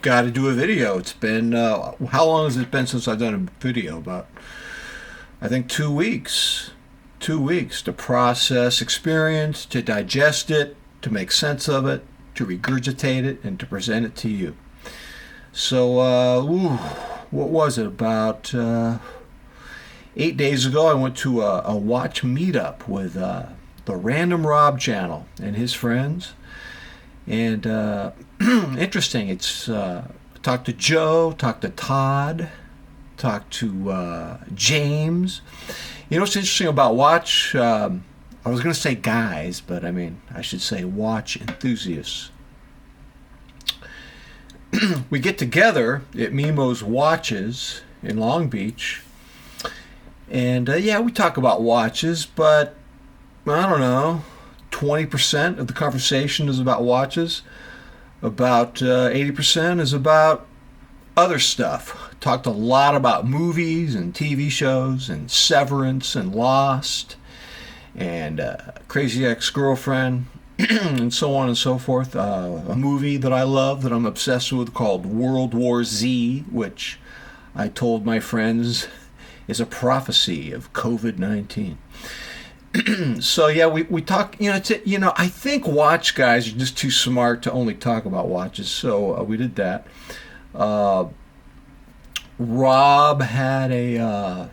got to do a video. It's been, how long has it been since I've done a video? About, I think, 2 weeks. 2 weeks to process experience, to digest it, to make sense of it, to regurgitate it, and to present it to you. So, what was it? About 8 days ago, I went to a watch meetup with the Random Rob channel and his friends. And interesting, it's talked to Joe, talked to Todd, talked to James. You know what's interesting about watch? I was going to say guys, but I mean, I should say watch enthusiasts. We get together at Mimo's Watches in Long Beach, and yeah, we talk about watches, but I don't know, 20% of the conversation is about watches. About 80% is about other stuff. Talked a lot about movies and TV shows and Severance and Lost and Crazy Ex-Girlfriend and so on and so forth. A movie that I love, that I'm obsessed with, called World War Z, which I told my friends is a prophecy of COVID-19. So yeah, we talk. I think watch guys are just too smart to only talk about watches. So we did that. Rob had a.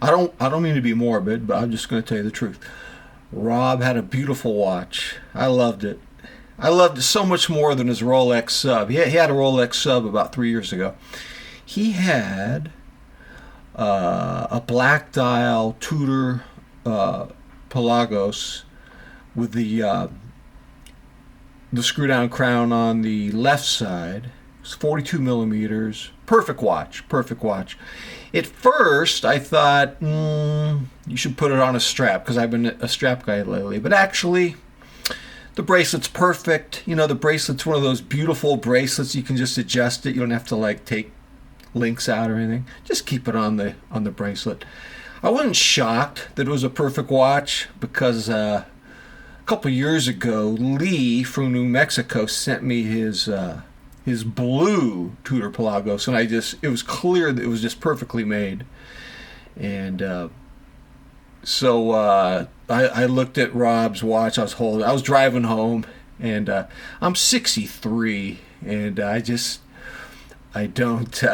I don't mean to be morbid, but I'm just going to tell you the truth. Rob had a beautiful watch. I loved it. I loved it so much more than his Rolex sub. He had a Rolex sub about 3 years ago. He had a black dial Tudor Pelagos with the screw down crown on the left side. It's 42 millimeters. Perfect watch. At first, I thought you should put it on a strap, because I've been a strap guy lately. But actually, the bracelet's perfect. You know, the bracelet's one of those beautiful bracelets. You can just adjust it. You don't have to take links out or anything. Just keep it on the bracelet. I wasn't shocked that it was a perfect watch, because a couple years ago, Lee from New Mexico sent me his blue Tudor Pelagos, and it was clear that it was just perfectly made. And so I looked at Rob's watch. I was driving home, and I'm 63, and I don't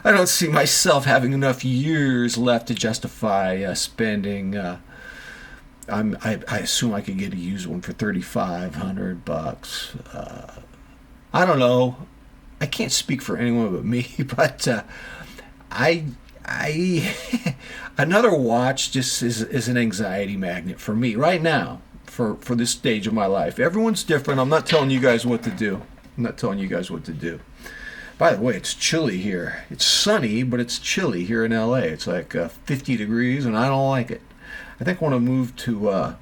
I don't see myself having enough years left to justify spending. I assume I could get a used one for $3,500. I don't know. I can't speak for anyone but me, but I another watch just is an anxiety magnet for me right now, for this stage of my life. Everyone's different. I'm not telling you guys what to do. By the way, it's chilly here. It's sunny, but it's chilly here in LA. It's like 50 degrees, and I don't like it. I think I want to move to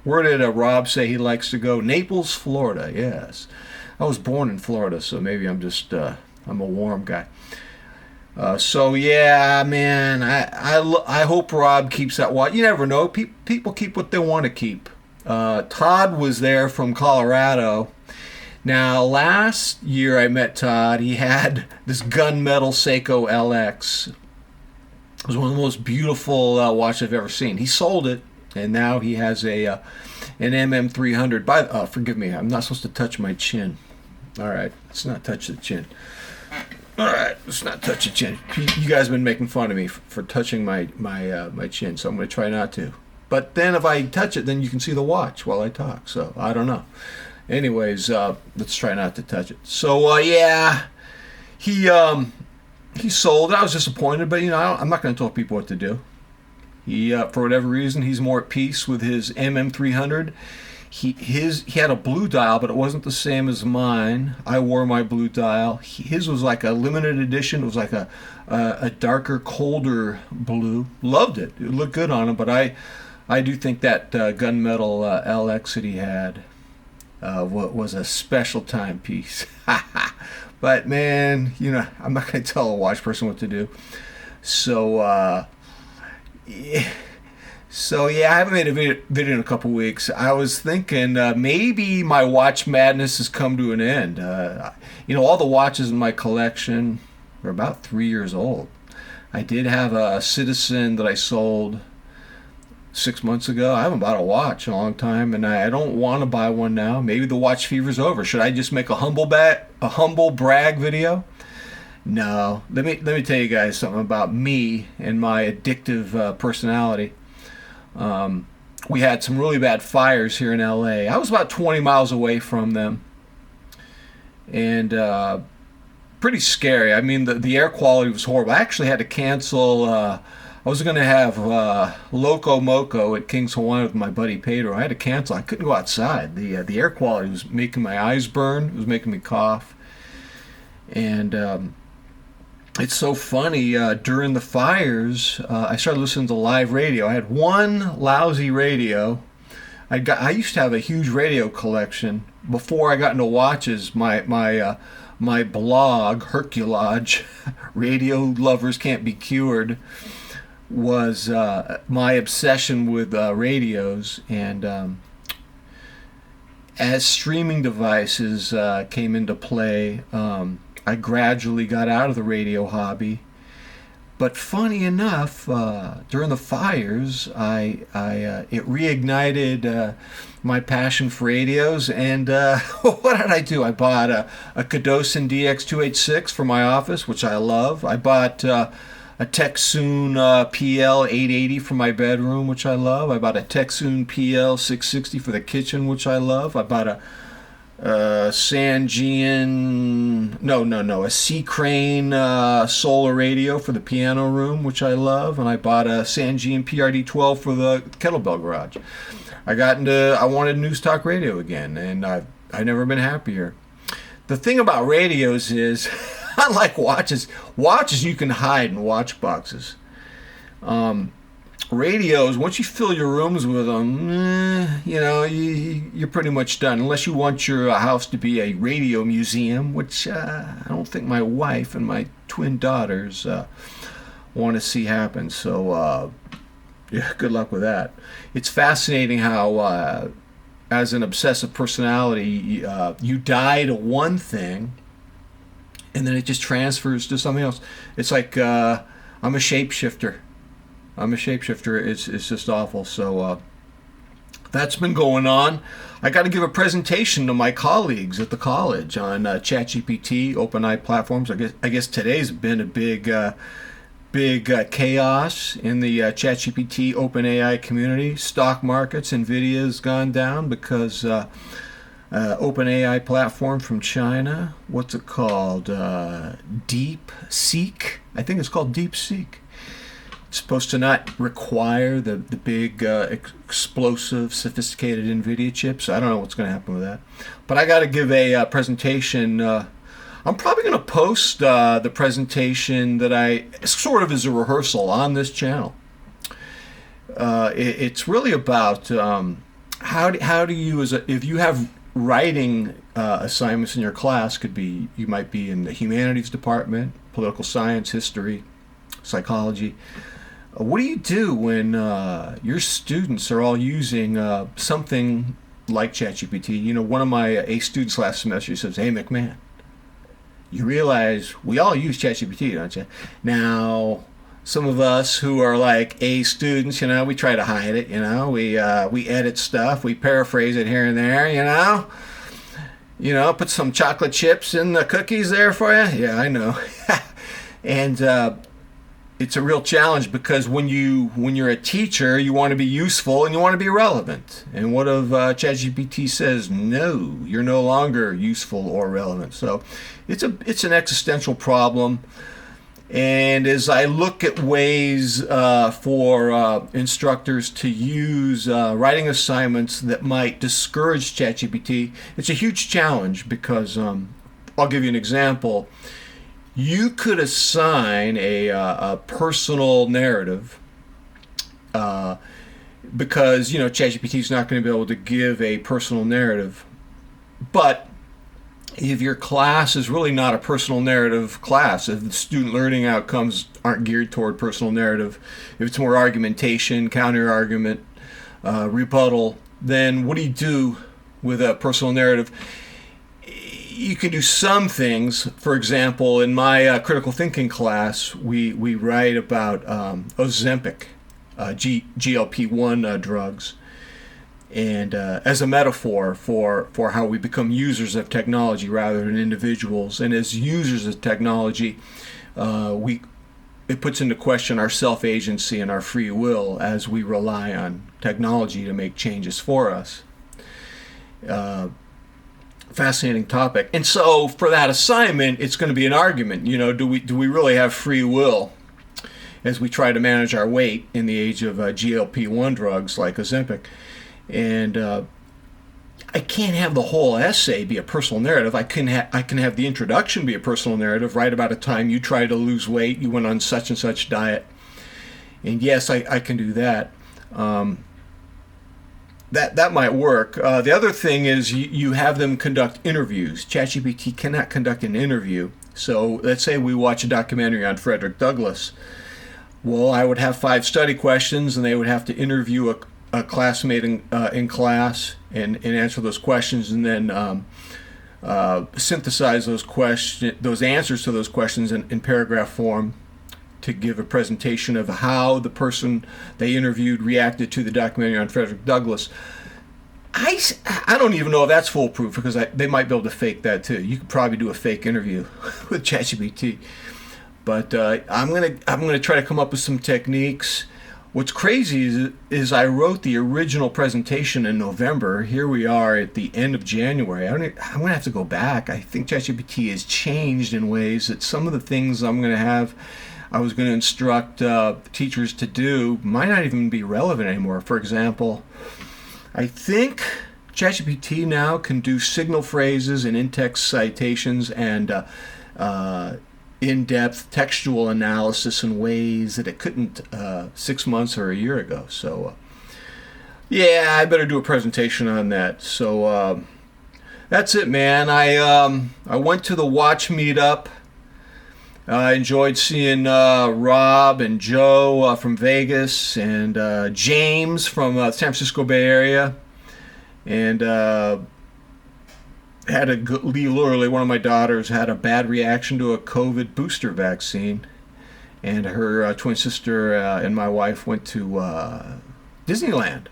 where did Rob say he likes to go? Naples, Florida. Yes, I was born in Florida, so maybe I'm just I'm a warm guy. So yeah, man, I hope Rob keeps that watch. You never know. People keep what they want to keep. Todd was there from Colorado. Now, last year I met Todd. He had this gunmetal Seiko LX. It was one of the most beautiful watches I've ever seen. He sold it, and now he has an MM300. Forgive me, I'm not supposed to touch my chin. All right, let's not touch the chin. All right, let's not touch the chin. You guys have been making fun of me for touching my chin, so I'm going to try not to. But then if I touch it, then you can see the watch while I talk. So I don't know. Anyways, let's try not to touch it. So yeah, he sold it. I was disappointed, but I'm not going to tell people what to do. He for whatever reason, he's more at peace with his MM300. He had a blue dial, but it wasn't the same as mine. I wore my blue dial. His was like a limited edition. It was like a darker, colder blue. Loved it. It looked good on him, but I do think that gunmetal LX that he had was a special timepiece. But man, I'm not going to tell a watch person what to do. So yeah, So yeah, I haven't made a video in a couple weeks. I was thinking maybe my watch madness has come to an end. All the watches in my collection are about 3 years old. I did have a Citizen that I sold 6 months ago. I haven't bought a watch in a long time, and I don't want to buy one now. Maybe the watch fever's over. Should I just make a humble brag video? No. Let me tell you guys something about me and my addictive personality. We had some really bad fires here in LA. I was about 20 miles away from them, and pretty scary. I mean, the air quality was horrible. I actually had to cancel. I was going to have Loco Moco at King's Hawaiian with my buddy Pedro. I had to cancel. I couldn't go outside. The air quality was making my eyes burn. It was making me cough. And it's so funny. During the fires, I started listening to live radio. I had one lousy radio. I used to have a huge radio collection before I got into watches. My blog, Herculage, Radio Lovers Can't Be Cured, was my obsession with radios. And as streaming devices came into play, I gradually got out of the radio hobby. But funny enough, during the fires, it reignited my passion for radios. And what did I do? I bought a Cadosin DX286 for my office, which I love. I bought a Texun PL880 for my bedroom, which I love. I bought a Texun PL660 for the kitchen, which I love. I bought a Sea Crane solar radio for the piano room, which I love, and I bought a Sangean PRD12 for the kettlebell garage. I wanted news talk radio again, and I've never been happier. The thing about radios is, unlike watches you can hide in watch boxes. Radios, once you fill your rooms with them, you're pretty much done. Unless you want your house to be a radio museum, which I don't think my wife and my twin daughters want to see happen. So, yeah, good luck with that. It's fascinating how, as an obsessive personality, you die to one thing, and then it just transfers to something else. It's like I'm a shapeshifter. It's just awful. So that's been going on. I got to give a presentation to my colleagues at the college on ChatGPT, OpenAI platforms. I guess today's been a big chaos in the ChatGPT OpenAI community. Stock markets, Nvidia's gone down because OpenAI platform from China. What's it called? DeepSeek. I think it's called DeepSeek. It's supposed to not require the big, explosive, sophisticated NVIDIA chips. I don't know what's going to happen with that. But I got to give a presentation. I'm probably going to post the presentation that sort of as a rehearsal on this channel. It's really about how do you, if you have writing assignments in your class, you might be in the humanities department, political science, history, psychology. What do you do when your students are all using something like ChatGPT? One of my A students last semester says, "Hey, McMahon, you realize we all use ChatGPT, don't you?" Now, some of us who are like A students, we try to hide it. We edit stuff, we paraphrase it here and there. Put some chocolate chips in the cookies there for you. Yeah, I know. And it's a real challenge because when you're a teacher, you want to be useful and you want to be relevant. And what if ChatGPT says, no, you're no longer useful or relevant? So it's an existential problem. And as I look at ways for instructors to use writing assignments that might discourage ChatGPT, it's a huge challenge because I'll give you an example. You could assign a personal narrative because, ChatGPT is not going to be able to give a personal narrative. But if your class is really not a personal narrative class, if the student learning outcomes aren't geared toward personal narrative, if it's more argumentation, counter argument, rebuttal, then what do you do with a personal narrative? You can do some things. For example, in my critical thinking class, we write about Ozempic, GLP-1 drugs, and as a metaphor for how we become users of technology rather than individuals. And as users of technology, it puts into question our self-agency and our free will as we rely on technology to make changes for us. Fascinating topic. And so for that assignment, it's going to be an argument. Do we really have free will as we try to manage our weight in the age of GLP-1 drugs like Ozempic? And I can't have the whole essay be a personal narrative. I can have the introduction be a personal narrative. Right about a time you tried to lose weight, you went on such and such diet. And yes, I can do that. That might work. The other thing is you have them conduct interviews. ChatGPT cannot conduct an interview. So let's say we watch a documentary on Frederick Douglass. Well, I would have 5 study questions, and they would have to interview a classmate in class and answer those questions, and then synthesize those answers to those questions in paragraph form to give a presentation of how the person they interviewed reacted to the documentary on Frederick Douglass. I don't even know if that's foolproof, because they might be able to fake that too. You could probably do a fake interview with ChatGPT. But I'm gonna try to come up with some techniques. What's crazy is I wrote the original presentation in November. Here we are at the end of January. I'm going to have to go back. I think ChatGPT has changed in ways that some of the things I was going to instruct teachers to do might not even be relevant anymore. For example, I think ChatGPT now can do signal phrases and in-text citations and in-depth textual analysis in ways that it couldn't 6 months or a year ago. So, yeah, I better do a presentation on that. So that's it, man. I went to the watch meetup. I enjoyed seeing Rob and Joe from Vegas, and James from San Francisco Bay Area, and Literally, one of my daughters had a bad reaction to a COVID booster vaccine, and her twin sister and my wife went to Disneyland,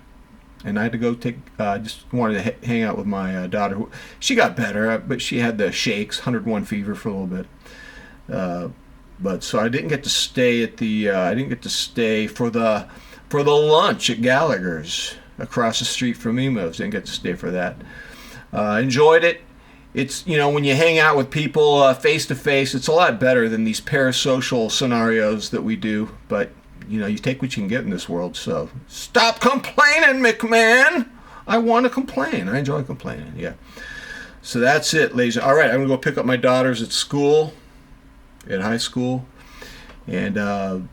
and I had to go just wanted to hang out with my daughter. She got better, but she had the shakes, 101 fever for a little bit. But so I didn't get to stay at for the lunch at Gallagher's across the street from Mimo's. Didn't get to stay for that. Enjoyed it. It's, when you hang out with people face to face, it's a lot better than these parasocial scenarios that we do. But, you take what you can get in this world. So stop complaining, McMahon. I want to complain. I enjoy complaining. Yeah. So that's it, ladies. All right, I'm going to go pick up my daughters at high school. And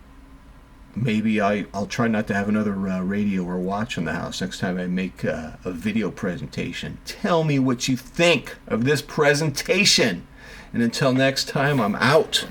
maybe I'll try not to have another radio or watch in the house next time I make a video presentation. Tell me what you think of this presentation. And until next time, I'm out.